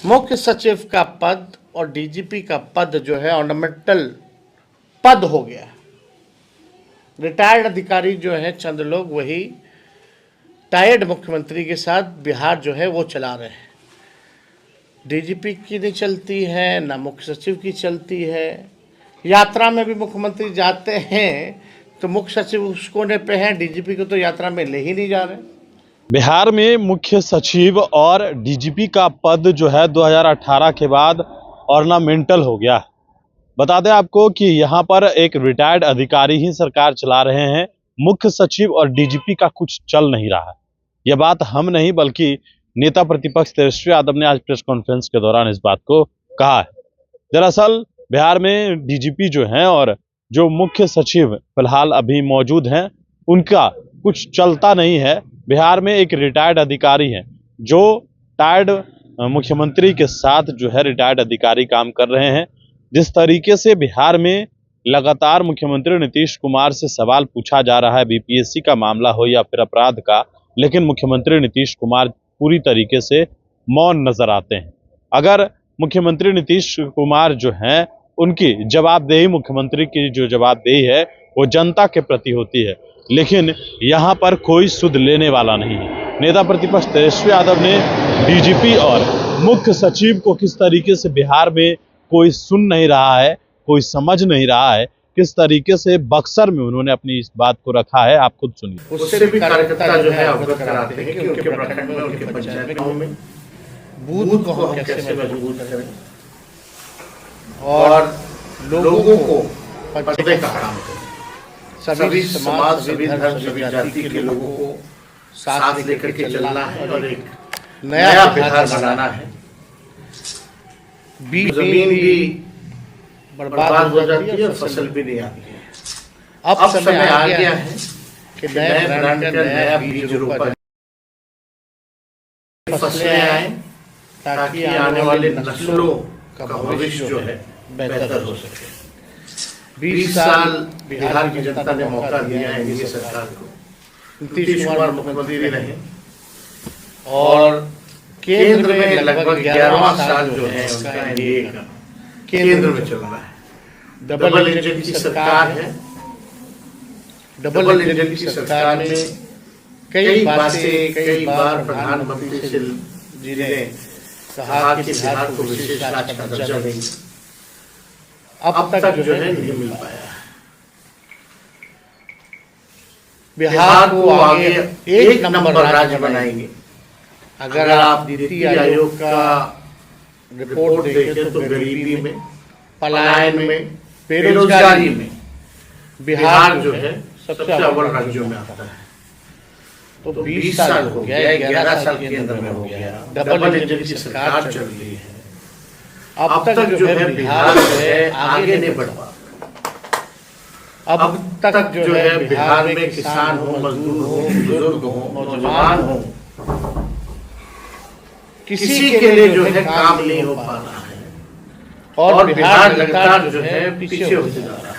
मुख्य सचिव का पद और डीजीपी का पद जो है ऑर्नामेंटल पद हो गया। रिटायर्ड अधिकारी जो है चंद लोग वही टायर्ड मुख्यमंत्री के साथ बिहार जो है वो चला रहे हैं। डीजीपी की नहीं चलती है, ना मुख्य सचिव की चलती है। यात्रा में भी मुख्यमंत्री जाते हैं तो मुख्य सचिव उस कोने पे हैं, डीजीपी को तो यात्रा में ले ही नहीं जा रहे। बिहार में मुख्य सचिव और डीजीपी का पद जो है 2018 के बाद ऑर्नामेंटल हो गया। बता दें आपको कि यहाँ पर एक रिटायर्ड अधिकारी ही सरकार चला रहे हैं। मुख्य सचिव और डीजीपी का कुछ चल नहीं रहा है। यह बात हम नहीं बल्कि नेता प्रतिपक्ष तेजस्वी यादव ने आज प्रेस कॉन्फ्रेंस के दौरान इस बात को कहा है। दरअसल बिहार में डीजीपी जो हैं और जो मुख्य सचिव फिलहाल अभी मौजूद हैं, उनका कुछ चलता नहीं है। बिहार में एक रिटायर्ड अधिकारी है जो टायर्ड मुख्यमंत्री के साथ जो है रिटायर्ड अधिकारी काम कर रहे हैं। जिस तरीके से बिहार में लगातार मुख्यमंत्री नीतीश कुमार से सवाल पूछा जा रहा है, बीपीएससी का मामला हो या फिर अपराध का, लेकिन मुख्यमंत्री नीतीश कुमार पूरी तरीके से मौन नजर आते हैं। अगर मुख्यमंत्री नीतीश कुमार जो हैं उनकी जवाबदेही, मुख्यमंत्री की जो जवाबदेही है वो जनता के प्रति होती है, लेकिन यहाँ पर कोई सुध लेने वाला नहीं है। नेता प्रतिपक्ष तेजस्वी यादव ने डीजीपी और मुख्य सचिव को किस तरीके से बिहार में कोई सुन नहीं रहा है, कोई समझ नहीं रहा है, किस तरीके से बक्सर में उन्होंने अपनी इस बात को रखा है, आप खुद सुनिए। उससे भी कार्यकर्ता जो है अवगत कराते हैं कि उनके प्रखंड में, उनके पंचायत में बूथ को हम कैसे मजबूत करें और लोगों को पढ़ने का काम करें। सभी समाज, सभी धर्म, सभी जाति के लोगों को साथ लेकर के चलना है और एक नया बिहार बनाना है। जमीन भी बर्बाद हो जाती है और फसल भी नहीं आती है। अब समय आ गया है कि नए ब्रांड का नया बीज रोपा, फसलें आए ताकि आने वाले नस्लों का भविष्य जो है बेहतर हो सके। 20 साल बिहार की जनता ने मौका दिया है एनडीए सरकार को। नीतीश कुमार मुख्यमंत्री रहे और केंद्र में लगभग 11वां साल जो है उनका एनडीए का केंद्र में चल रहा है। डबल इंजन की सरकार है। डबल इंजन की सरकार में कई बातें, कई बार प्रधानमंत्री जी ने कहा कि बिहार को विशेष राज्य का दर्जा देंगे। अब तक जो है नहीं मिल पाया। बिहार को आगे एक नंबर राज्य बनाएंगे। अगर आप नीति आयोग का रिपोर्ट देखें तो गरीबी में, पलायन में, बेरोजगारी में बिहार जो है सबसे अव्वल राज्यों में आता है। तो 20 साल हो गया, 11 साल केंद्र में हो गया, डबल इंजन की सरकार चल रही है। अब तक जो है बिहार जो है आगे नहीं बढ़ पा। अब तक जो है बिहार में किसान हो, मजदूर हो, बुजुर्ग हो, नौजवान हो, किसी के लिए जो है काम नहीं हो पा रहा है और बिहार लगातार जो है पीछे होते जा रहा है।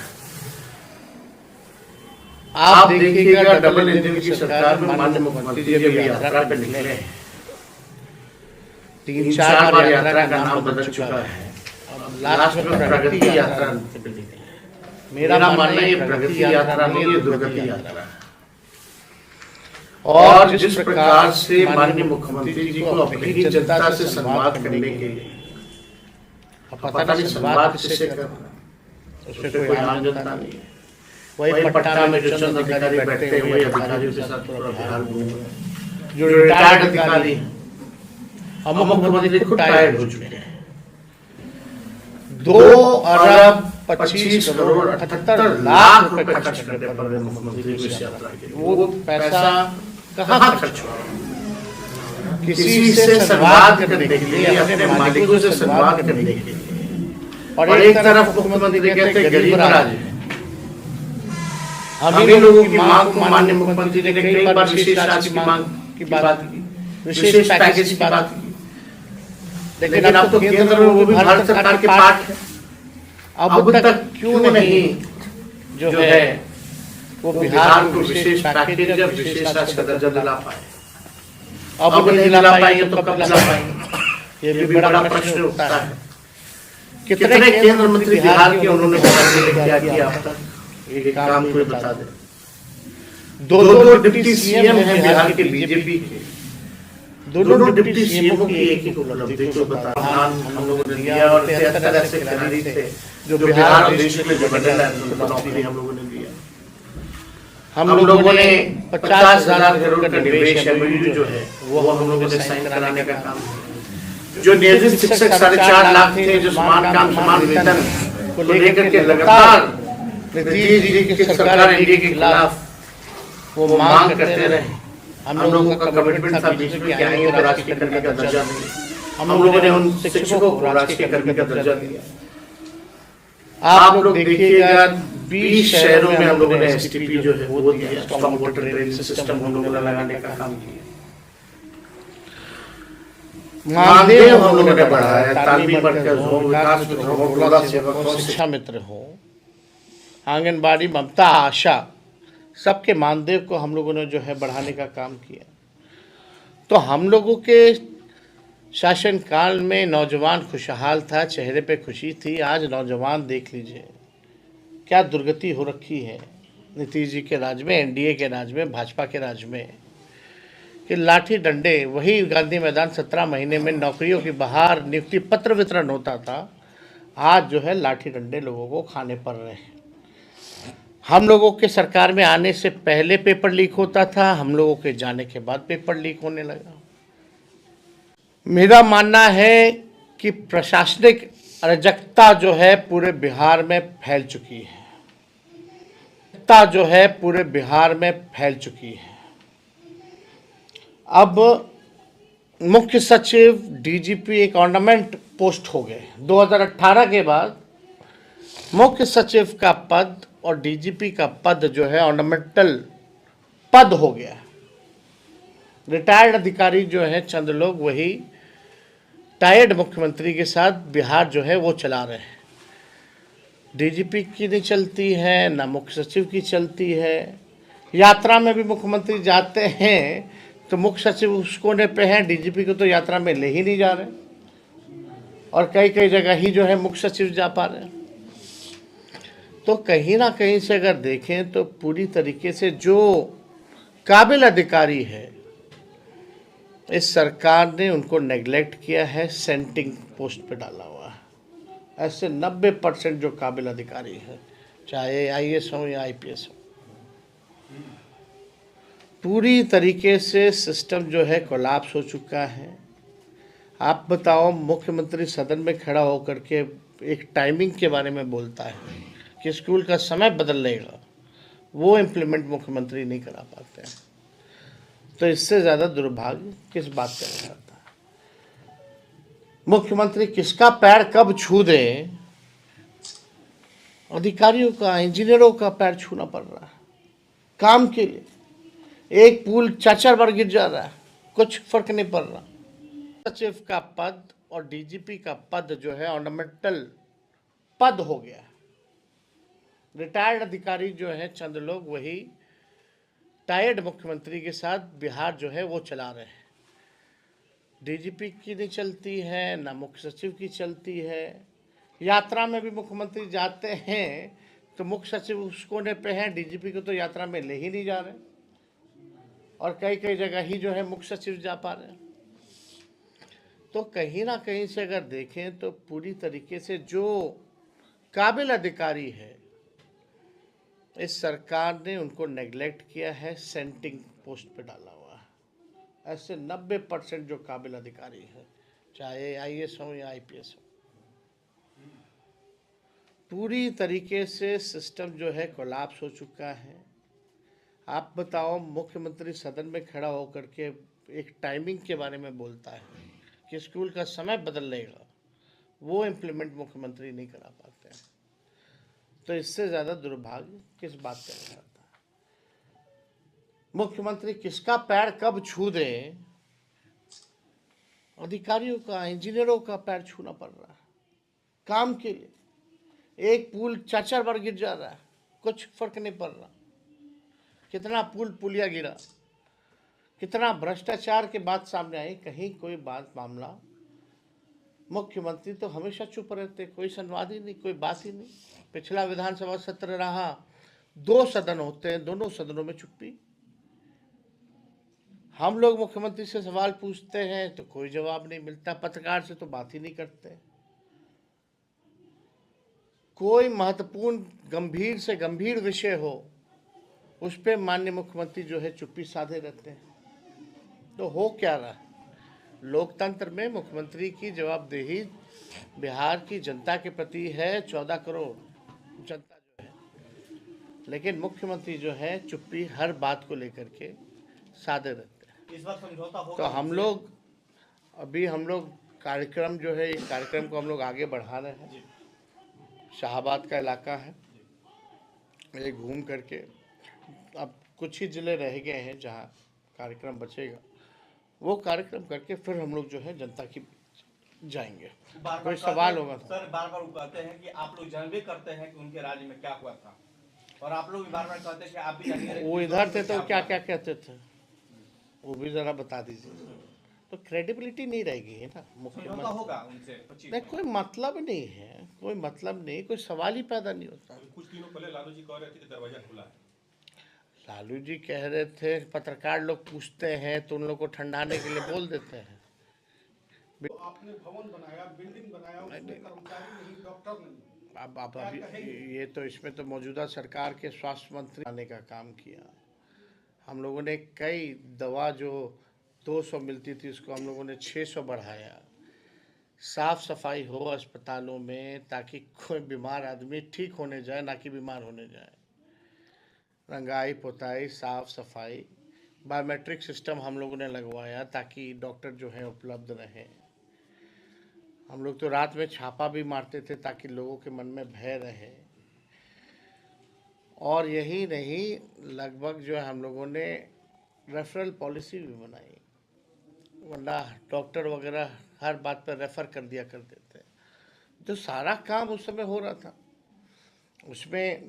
आप देखिएगा डबल इंजन की सरकार में माननीय मुख्यमंत्री जी अभी यात्रा पे निकले हैं। 3-4 बार यात्रा का नाम बदल चुका है। अब लास्ट में प्रगति यात्रा निकली है। मेरा मानना है ये प्रगति यात्रा नहीं, ये दुर्गति यात्रा है। और जिस प्रकार से माननीय मुख्यमंत्री जी को अपनी ही जनता से संवाद करने के लिए, पता नहीं संवाद किससे करना, उससे कोई आम जनता नहीं है। वही पटना में जो चंद अधिकारी बैठते हुए अधिकारियों के साथ पूरा बिहार घूम रहे हैं, जो रिटायर्ड अधिकारी हैं। हम मुख्यमंत्री खुद टायर्ड हो चुके हैं। 2 अरब 25 करोड़ 78 लाख रुपए खर्च करने पड़ रहे मुख्यमंत्री को इस यात्रा के लिए। वो पैसा कहाँ खर्च हो रहा है? किसी से संवाद करने के लिए, अपने मालिकों से संवाद करने के लिए। और एक तरफ मुख्यमंत्री कहते हैं गरीब राज है। हम इन लोगों की मांग को माननीय मुख्यमंत्री ने कई बार विशेष राज्य की मांग की बात की, विशेष पैकेज की बात की, लेकिन अब तो केंद्र में वो भी भारत सरकार के पार्ट है। अब तक क्यों नहीं जो है वो बिहार को विशेष पैकेज या विशेष राज्य का दर्जा दिला पाए? अब नहीं दिला पाएंगे तो कब दिला पाएंगे? ये भी बड़ा प्रश्न उठता है। कितने केंद्र मंत्री बिहार के उन्होंने क्या किया अब तक, एक काम कोई बता दे। दो डिप्टी सीएम हैं बिहार के बीजेपी के, दोनों डिप्टी सीएम की एक ही उपलब्धि को बता, हम लोगों ने दिया और 73 ऐसे खिलाड़ी थे जो बिहार देश में जो बदला है उनको नौकरी हम लोगों ने दिया। हम लोगों ने 50,000 करोड़ का निवेश एमओयू जो है वो हम लोगों ने साइन कराने का काम किया। जो नियोजित शिक्षक 4.5 लाख थे, जो समान काम समान वेतन को लेकर के लगातार नीतीश जी की सरकार एनडीए के खिलाफ वो मांग करते रहे, हम लोगों का कमिटमेंट था बीच में कि आएंगे तो राजकीय कर्मी का दर्जा देंगे। हम लोगों ने उन शिक्षकों को राजकीय कर्मी का दर्जा दिया। आप लोग देखिएगा 20 शहरों में हम लोगों ने एसटीपी जो है वो दिया, स्ट्रॉन्ग वाटर ड्रेनेज सिस्टम हम लोगों ने लगाने का काम किया। मानदेय हम लोगों ने बढ़ाया, तालीमी मरकज हो, विकास मित्र हो, टोला सेवक हो, शिक्षा मित्र हो, आंगनबाड़ी, ममता, आशा, सबके मानदेय को हम लोगों ने जो है बढ़ाने का काम किया। तो हम लोगों के शासनकाल में नौजवान खुशहाल था, चेहरे पे खुशी थी। आज नौजवान देख लीजिए क्या दुर्गति हो रखी है नीतीश जी के राज में, एनडीए के राज में, भाजपा के राज में, कि लाठी डंडे, वही गांधी मैदान 17 महीने में नौकरियों की बहार, नियुक्ति पत्र वितरण होता था, आज जो है लाठी डंडे लोगों को खाने पड़ रहे हैं। हम लोगों के सरकार में आने से पहले पेपर लीक होता था, हम लोगों के जाने के बाद पेपर लीक होने लगा। मेरा मानना है कि प्रशासनिक अराजकता जो है पूरे बिहार में फैल चुकी है, जो है पूरे बिहार में फैल चुकी है। अब मुख्य सचिव, डीजीपी एक ऑर्नामेंट पोस्ट हो गए। 2018 के बाद मुख्य सचिव का पद और डीजीपी का पद जो है ऑर्नामेंटल पद हो गया। रिटायर्ड अधिकारी जो है चंद लोग वही टायर्ड मुख्यमंत्री के साथ बिहार जो है वो चला रहे हैं। डीजीपी की नहीं चलती है, ना मुख्य सचिव की चलती है। यात्रा में भी मुख्यमंत्री जाते हैं तो मुख्य सचिव उस कोने पे हैं, डीजीपी को तो यात्रा में ले ही नहीं जा रहे, और कई कई जगह ही जो है मुख्य सचिव जा पा रहे हैं। तो कहीं ना कहीं से अगर देखें तो पूरी तरीके से जो काबिल अधिकारी है इस सरकार ने उनको नेग्लेक्ट किया है, सेंटिंग पोस्ट पे डाला हुआ है। ऐसे 90% जो काबिल अधिकारी है, चाहे आईएएस हो या आईपीएस हो, पूरी तरीके से सिस्टम जो है कोलैप्स हो चुका है। आप बताओ, मुख्यमंत्री सदन में खड़ा होकर के एक टाइमिंग के बारे में बोलता है कि स्कूल का समय बदलेगा, वो इम्प्लीमेंट मुख्यमंत्री नहीं करा पाते हैं। तो इससे ज़्यादा दुर्भाग्य किस बात का हो जाता है। मुख्यमंत्री किसका पैर कब छू दे, अधिकारियों का, इंजीनियरों का पैर छूना पड़ रहा है काम के लिए। एक पुल 4 बार गिर जा रहा है, कुछ फर्क नहीं पड़ रहा। सचिव का पद और डीजीपी का पद जो है ऑर्नामेंटल पद हो गया। रिटायर्ड अधिकारी जो है चंद लोग वही टायर्ड मुख्यमंत्री के साथ बिहार जो है वो चला रहे हैं। डीजीपी की नहीं चलती है, ना मुख्य सचिव की चलती है। यात्रा में भी मुख्यमंत्री जाते हैं तो मुख्य सचिव उस कोने पे हैं, डीजीपी को तो यात्रा में ले ही नहीं जा रहे, और कई कई जगह ही जो है मुख्य सचिव जा पा रहे हैं। तो कहीं ना कहीं से अगर देखें तो पूरी तरीके से जो काबिल अधिकारी है इस सरकार ने उनको नेग्लेक्ट किया है, सेंटिंग पोस्ट पे डाला हुआ है। ऐसे 90% जो काबिल अधिकारी है, चाहे आईएएस हो या आईपीएस हो, पूरी तरीके से सिस्टम जो है कोलैप्स हो चुका है। आप बताओ, मुख्यमंत्री सदन में खड़ा होकर के एक टाइमिंग के बारे में बोलता है कि स्कूल का समय बदलेगा, वो इम्प्लीमेंट मुख्यमंत्री नहीं करा पाते हैं। तो इससे ज़्यादा दुर्भाग्य किस बात का हो जाता है। मुख्यमंत्री किसका पैर कब छू दे, अधिकारियों का, इंजीनियरों का पैर छूना पड़ रहा है काम के लिए। एक पुल 4 बार गिर जा रहा है, कुछ फर्क नहीं पड़ रहा। कितना पुलिया गिरा, कितना भ्रष्टाचार के बात सामने आई, कहीं कोई बात मामला मुख्यमंत्री तो हमेशा चुप रहते, कोई संवाद ही नहीं, कोई बात ही नहीं। पिछला विधानसभा सत्र रहा, 2 सदन होते हैं, दोनों सदनों में चुप्पी। हम लोग मुख्यमंत्री से सवाल पूछते हैं तो कोई जवाब नहीं मिलता, पत्रकार से तो बात ही नहीं करते। कोई महत्वपूर्ण गंभीर से गंभीर विषय हो उस पर माननीय मुख्यमंत्री जो है चुप्पी साधे रहते हैं। तो हो क्या रहा है? लोकतंत्र में मुख्यमंत्री की जवाबदेही बिहार की जनता के प्रति है, 14 करोड़ जनता जो है, लेकिन मुख्यमंत्री जो है चुप्पी हर बात को लेकर के साधे रहते हैं। इस बार समझौता होगा तो हम लोग कार्यक्रम जो है, इस कार्यक्रम को हम लोग आगे बढ़ा रहे हैं। शाहाबाद का इलाका है, ये घूम करके अब कुछ ही जिले रह गए हैं जहाँ कार्यक्रम बचेगा, वो कार्यक्रम करके फिर हम लोग जो है जनता की जाएंगे। कोई सवाल होगा तो सर, बार बार वो कहते हैं कि आप लोग जानबे करते हैं कि उनके राज्य में क्या हुआ था, और आप लोग भी बार बार कहते हैं कि आप भी जानिए। वो इधर थे तो क्या क्या कहते थे, वो भी जरा बता दीजिए। तो क्रेडिबिलिटी नहीं रहेगी है ना समझौता मुख्यमंत्री। होगा उनसे 25 नहीं, कोई मतलब नहीं है, कोई मतलब नहीं, कोई सवाल ही पैदा नहीं होता। कुछ दिनों पहले लालू जी कह रहे थे कि दरवाजा खुला है। लालू जी कह रहे थे, पत्रकार लोग पूछते हैं तो उन लोग को ठंडाने के लिए बोल देते हैं। आपने भवन बनाया, बिल्डिंग बनाया, उसमें कर्मचारी नहीं, डॉक्टर नहीं। अब अभी ये तो इसमें तो मौजूदा सरकार के स्वास्थ्य मंत्री आने का काम किया। हम लोगों ने कई दवा जो 200 मिलती थी उसको हम लोगों ने 600 बढ़ाया। साफ सफाई हो अस्पतालों में ताकि कोई बीमार आदमी ठीक होने जाए, ना कि बीमार होने जाए। रंगाई पुताई, साफ सफाई, बायोमेट्रिक सिस्टम हम लोगों ने लगवाया ताकि डॉक्टर जो है उपलब्ध रहें। हम लोग तो रात में छापा भी मारते थे ताकि लोगों के मन में भय रहे। और यही नहीं, लगभग जो है हम लोगों ने रेफरल पॉलिसी भी बनाई, वरना डॉक्टर वगैरह हर बात पर रेफ़र कर दिया करते थे। जो सारा काम उस समय हो रहा था उसमें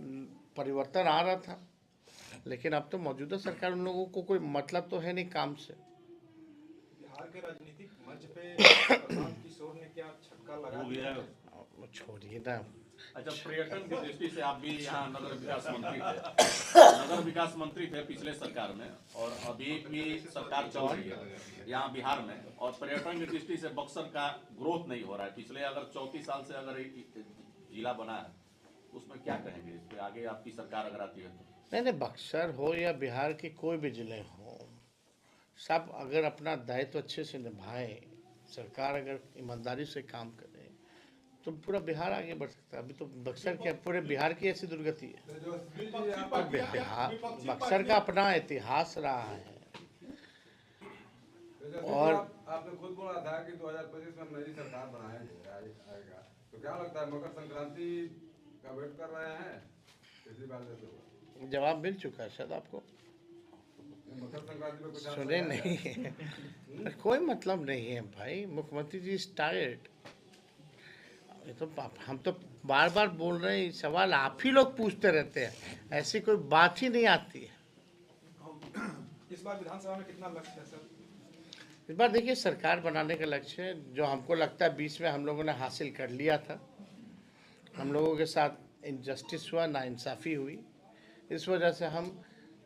परिवर्तन आ रहा था, लेकिन अब तो मौजूदा सरकार, उन लोगों को कोई मतलब तो है नहीं काम से। बिहार के राजनीतिक मंच पे प्रशांत किशोर ने क्या छक्का लगा दिया। छोड़िए ना, अच्छा, पर्यटन की दृष्टि से आप भी यहाँ नगर विकास मंत्री थे, नगर विकास मंत्री थे पिछले सरकार में, और अभी भी सरकार चल रही है यहाँ बिहार में, और पर्यटन की दृष्टि से बक्सर का ग्रोथ नहीं हो रहा है। पिछले अगर 34 साल से अगर एक जिला बना है तो उसमें क्या कहेंगे? इस पे आगे आपकी सरकार अगर आती है तो? नहीं, बक्सर हो या बिहार के कोई भी जिले हों, सब अगर अपना दायित्व अच्छे से निभाएं, सरकार अगर ईमानदारी से काम करे तो पूरा बिहार आगे बढ़ सकता है। अभी तो बक्सर क्या, पूरे बिहार की ऐसी दुर्गति है। तो बिहार, बक्सर का अपना इतिहास रहा है। और आपने खुद बोला था कि 2025 में नई सरकार बनाएगा, तो क्या लगता है मकर संक्रांति का वेट कर रहे हैं? पिछली बार जैसे जवाब मिल चुका है शायद आपको, मकर संक्रांति में कुछ सुने नहीं। कोई मतलब नहीं है भाई, मुख्यमंत्री जी इज टायर्ड। ये तो हम तो बार बार बोल रहे हैं, सवाल आप ही लोग पूछते रहते हैं, ऐसी कोई बात ही नहीं आती है। इस बार विधानसभा में कितना लक्ष्य है सर? इस बार देखिए, सरकार बनाने का लक्ष्य है, जो हमको लगता है 20 में हम लोगों ने हासिल कर लिया था। हम लोगों के साथ इनजस्टिस हुआ, नाइंसाफ़ी हुई, इस वजह से हम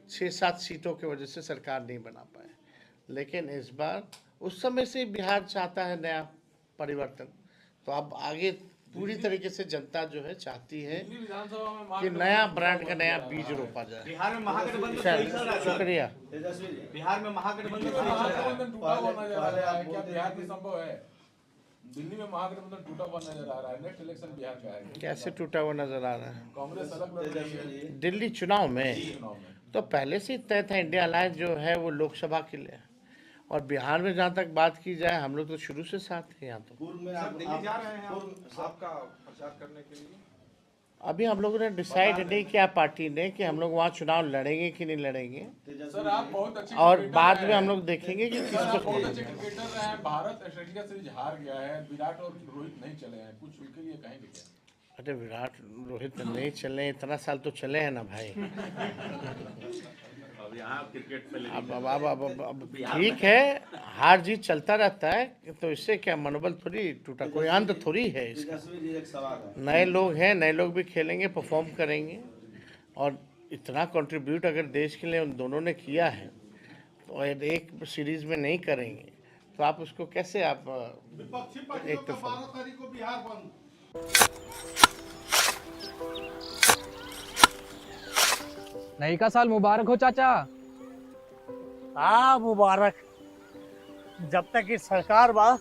6-7 सीटों की वजह से सरकार नहीं बना पाए। लेकिन इस बार उस समय से बिहार चाहता है नया परिवर्तन, तो अब आगे पूरी तरीके से जनता जो है चाहती है कि नया ब्रांड का नया बीज रोपा जाए। बिहार में महागठबंधन सही चल रहा है सर। शुक्रिया। बिहार में महागठबंधन सही चल रहा है। टूटा हुआ नजर आ रहा है, क्या बिहार में संभव है? दिल्ली में महागठबंधन टूटा हुआ नजर आ रहा है। नेक्स्ट इलेक्शन बिहार का है, कैसे टूटा हुआ नजर आ रहा है? कांग्रेस अलग लड़ रही है दिल्ली चुनाव में चुनाव में। तो पहले से ही तय था, इंडिया अलायंस जो है वो लोकसभा के लिए है। और बिहार में जहाँ तक बात की जाए, हम लोग तो शुरू से साथ थे यहाँ। तो सर दिल्ली जा रहे हैं आपका प्रचार करने के लिए? अभी हम लोगों ने डिसाइड नहीं किया पार्टी ने कि हम लोग वहाँ चुनाव लड़ेंगे कि नहीं लड़ेंगे, सर आप बहुत अच्छे और क्रिकेटर बाद रहे में हम हैं। लोग देखेंगे कि सर आप बहुत किसको। अच्छे क्रिकेटर रहे हैं। भारत ऑस्ट्रेलिया सीरीज हार गया है, विराट और रोहित नहीं चले हैं, कुछ उनके लिए कहेंगे क्या? अरे विराट रोहित नहीं चले, इतना साल तो चले हैं ना भाई। अब यहाँ क्रिकेट पे लेके अब ठीक है, हार जीत चलता रहता है, तो इससे क्या मनोबल थोड़ी टूटा, कोई अंत थोड़ी है इसका। एक सवाल है, नए लोग हैं, नए लोग भी खेलेंगे, परफॉर्म करेंगे, और इतना कंट्रीब्यूट अगर देश के लिए उन दोनों ने किया है, तो एक सीरीज में नहीं करेंगे तो आप उसको कैसे आप विपक्षी पार्टियों एक का तरफा 12 तारीख को बिहार बंद। नई का साल मुबारक हो चाचा। हाँ मुबारक। जब तक ये सरकार बा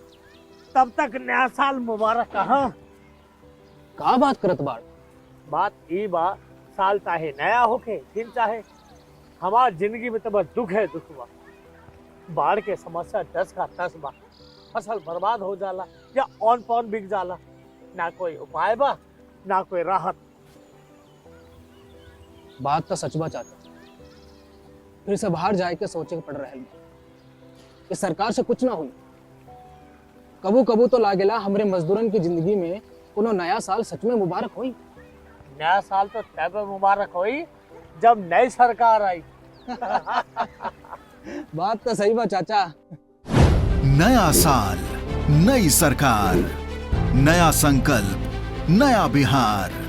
तब तक नया साल मुबारक कहाँ। का बात करत बाड़? बात ई बा, साल चाहे नया होके दिन चाहे, हमार जिंदगी में तो बस दुख है, दुख बा। बाढ़ के समस्या 10 का 10 बा, फसल बर्बाद हो जाला या ऑन पॉन बिक जाला, ना कोई उपाय बा ना कोई राहत। बात तो सच बा चाचा, फिर से बाहर जाए के सोचे के पड़ रहा है कि सरकार से कुछ ना हुई। कबू कबू तो लागेला हमरे मजदूरन की जिंदगी में कोनो नया साल सच में मुबारक हुई। नया साल तो तब मुबारक हुई जब नई सरकार आई। बात तो सही बा चाचा। नया साल, नई सरकार, नया संकल्प, नया बिहार।